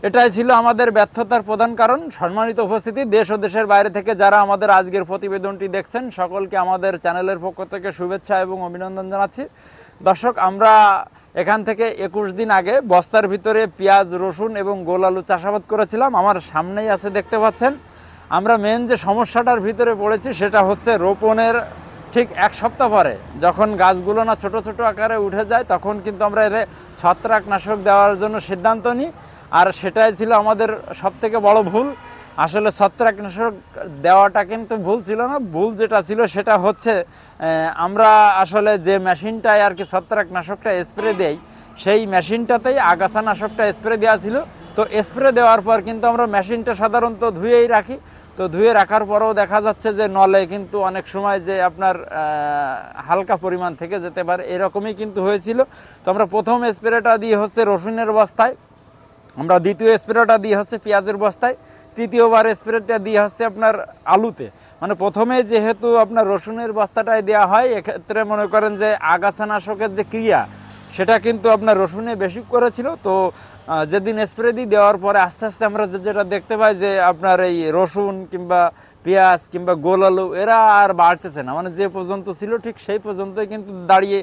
এটাই ছিল আমাদের ব্যর্থতার প্রধান কারণ। সম্মানিত উপস্থিতি, দেশ ও দেশের বাইরে থেকে যারা আমাদের আজকের প্রতিবেদনটি দেখছেন সকলকে আমাদের চ্যানেলের পক্ষ থেকে শুভেচ্ছা এবং অভিনন্দন জানাচ্ছি। দর্শক, আমরা এখান থেকে 21 দিন আগে বস্তার ভিতরে পেঁয়াজ, রসুন এবং গোল আলু চাষাবাদ করেছিলাম। আমার সামনেই আছে, দেখতে পাচ্ছেন। আমরা মেন যে সমস্যাটার ভিতরে পড়েছি সেটা হচ্ছে রোপণের ঠিক 1 সপ্তাহ পরে যখন গাছগুলো না ছোট ছোট আকারে উঠে যায়, তখন কিন্তু আমরা এদের ছত্রাকনাশক দেওয়ার জন্য সিদ্ধান্ত নিই। আর সেটাই ছিল আমাদের সবথেকে বড় ভুল। আসলে ছত্রাকনাশক দেওয়াটা কিন্তু ভুল ছিল না, ভুল যেটা ছিল সেটা হচ্ছে আমরা আসলে যে মেশিনটায় আর কি ছত্রাকনাশকটা স্প্রে দেই, সেই মেশিনটাতেই আগাছানাশকটা স্প্রে দেওয়া ছিল। তো স্প্রে দেওয়ার পর কিন্তু আমরা মেশিনটা সাধারণত ধুয়েই রাখি। তো ধুয়ে রাখার পরেও দেখা যাচ্ছে যে নলে কিন্তু অনেক সময় যে আপনার হালকা পরিমাণ থেকে যেতে পারে, এরকমই কিন্তু হয়েছিল। তো আমরা প্রথম স্প্রেটা দিয়ে হচ্ছে রসুনের বস্তায়, আমরা দ্বিতীয় স্প্রেটা দিয়ে হচ্ছে পেঁয়াজের বস্তায়, তৃতীয়বার স্প্রেটা দিয়ে হচ্ছে আপনার আলুতে। মানে প্রথমে যেহেতু আপনার রসুনের বস্তাটায় দেওয়া হয়, এক্ষেত্রে মনে করেন যে আগাছানাশকের যে ক্রিয়া সেটা কিন্তু আপনার রসুনে বেশি করেছিল। তো যেদিন স্প্রে দিয়ে দেওয়ার পরে আস্তে আস্তে আমরা যেটা দেখতে পাই যে আপনার এই রসুন কিংবা পেঁয়াজ কিংবা গোল আলু এরা আর বাড়তেছে না, মানে যে পর্যন্ত ছিল ঠিক সেই পর্যন্তই কিন্তু দাঁড়িয়ে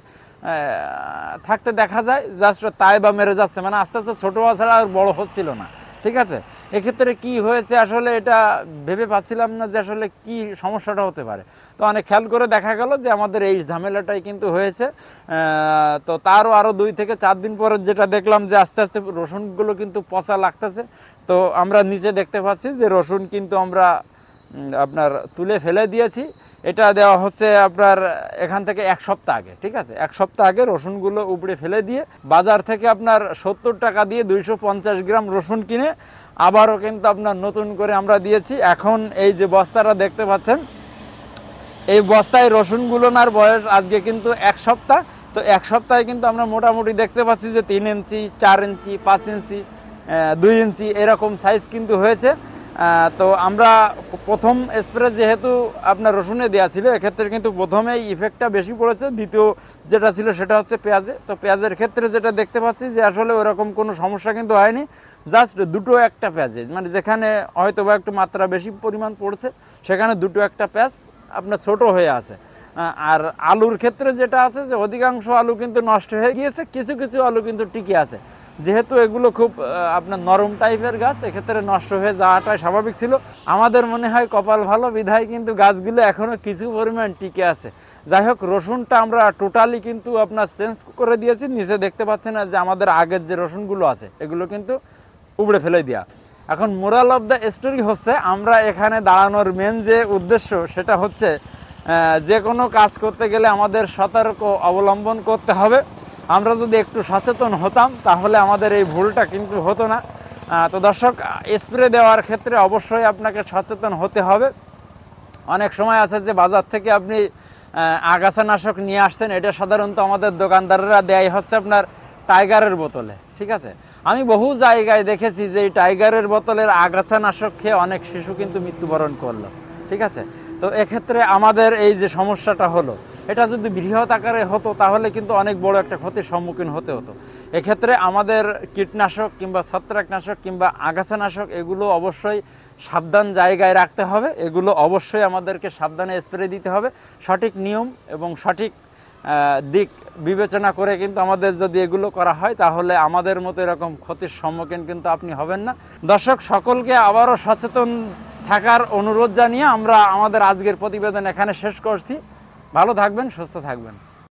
থাকতে দেখা যায়। জাস্ট তাই বা মেরে যাচ্ছে, মানে আস্তে আস্তে ছোটো ছাড়া আর বড় হচ্ছিল না। ঠিক আছে, এক্ষেত্রে কি হয়েছে আসলে এটা ভেবে পাচ্ছিলাম না যে আসলে কি সমস্যাটা হতে পারে। তো অনেক খেয়াল করে দেখা গেল যে আমাদের এই ঝামেলাটাই কিন্তু হয়েছে। তো তারও আরও 2 থেকে 4 দিন পরে যেটা দেখলাম যে আস্তে আস্তে রসুনগুলো কিন্তু পচা লাগতেছে। তো আমরা নিচে দেখতে পাচ্ছি যে রসুন কিন্তু আমরা আপনার তুলে ফেলে দিয়েছি। এটা দেওয়া হচ্ছে আপনার এখান থেকে 1 সপ্তাহ আগে। ঠিক আছে, 1 সপ্তাহ আগে রসুনগুলো উপড়ে ফেলে দিয়ে বাজার থেকে আপনার 70 টাকা দিয়ে 250 গ্রাম রসুন কিনে আবারও কিন্তু আপনার নতুন করে আমরা দিয়েছি। এখন এই যে বস্তাটা দেখতে পাচ্ছেন, এই বস্তায় রসুনগুলোর বয়স আজকে কিন্তু 1 সপ্তাহ। তো 1 সপ্তাহে কিন্তু আমরা মোটামুটি দেখতে পাচ্ছি যে 3 ইঞ্চি, 4 ইঞ্চি, 5 ইঞ্চি, 2 ইঞ্চি এরকম সাইজ কিন্তু হয়েছে। তো আমরা প্রথম স্প্রে যেহেতু আপনার রসুনে দেওয়া ছিল, এক্ষেত্রে কিন্তু প্রথমেই ইফেক্টটা বেশি পড়েছে। দ্বিতীয় যেটা ছিল সেটা হচ্ছে পেঁয়াজে। তো পেঁয়াজের ক্ষেত্রে যেটা দেখতে পাচ্ছি যে আসলে ওরকম কোনো সমস্যা কিন্তু হয়নি, জাস্ট 2-1টা পেঁয়াজে, মানে যেখানে হয়তো বা একটু মাত্রা বেশি পরিমাণ পড়ছে সেখানে 2-1টা পেঁয়াজ আপনার ছোট হয়ে আছে। আর আলুর ক্ষেত্রে যেটা আছে যে অধিকাংশ আলু কিন্তু নষ্ট হয়ে গিয়েছে, কিছু কিছু আলু কিন্তু টিকে আছে। যেহেতু এগুলো খুব আপনার নরম টাইপের গাছ, এক্ষেত্রে নষ্ট হয়ে যাওয়াটাই স্বাভাবিক ছিল। আমাদের মনে হয় কপাল ভালো বিধায় কিন্তু গাছগুলো এখনও কিছু পরিমাণ টিকে আছে। যাই হোক, রসুনটা আমরা টোটালি কিন্তু আপনার চেঞ্জ করে দিয়েছি। নিচে দেখতে পাচ্ছেন যে আমাদের আগের যে রসুনগুলো আছে এগুলো কিন্তু উপড়ে ফেলে দেওয়া। এখন মোরাল অফ দ্য স্টোরি হচ্ছে, আমরা এখানে দাঁড়ানোর মেন যে উদ্দেশ্য সেটা হচ্ছে যে কোনো কাজ করতে গেলে আমাদের সতর্ক অবলম্বন করতে হবে। আমরা যদি একটু সচেতন হতাম তাহলে আমাদের এই ভুলটা কিন্তু হতো না। তো দর্শক, স্প্রে দেওয়ার ক্ষেত্রে অবশ্যই আপনাকে সচেতন হতে হবে। অনেক সময় আছে যে বাজার থেকে আপনি আগাছানাশক নিয়ে আসছেন, এটা সাধারণত আমাদের দোকানদাররা দেয় হচ্ছে আপনার টাইগারের বোতলে। ঠিক আছে, আমি বহু জায়গায় দেখেছি যে এই টাইগারের বোতলের আগাছানাশক খেয়ে অনেক শিশু কিন্তু মৃত্যুবরণ করলো। ঠিক আছে, তো এক্ষেত্রে আমাদের এই যে সমস্যাটা হলো, এটা যদি বৃহৎ আকারে হতো তাহলে কিন্তু অনেক বড় একটা ক্ষতির সম্মুখীন হতে হতো। এক্ষেত্রে আমাদের কীটনাশক কিংবা ছত্রাকনাশক কিংবা আগাছানাশক এগুলো অবশ্যই সাবধান জায়গায় রাখতে হবে। এগুলো অবশ্যই আমাদেরকে সাবধানে স্প্রে দিতে হবে। সঠিক নিয়ম এবং সঠিক দিক বিবেচনা করে কিন্তু আমাদের যদি এগুলো করা হয় তাহলে আমাদের মতো এরকম ক্ষতির সম্মুখীন কিন্তু আপনি হবেন না। দর্শক, সকলকে আবারও সচেতন থাকার অনুরোধ জানিয়ে আমরা আমাদের আজকের প্রতিবেদন এখানে শেষ করছি। ভালো থাকবেন, সুস্থ থাকবেন।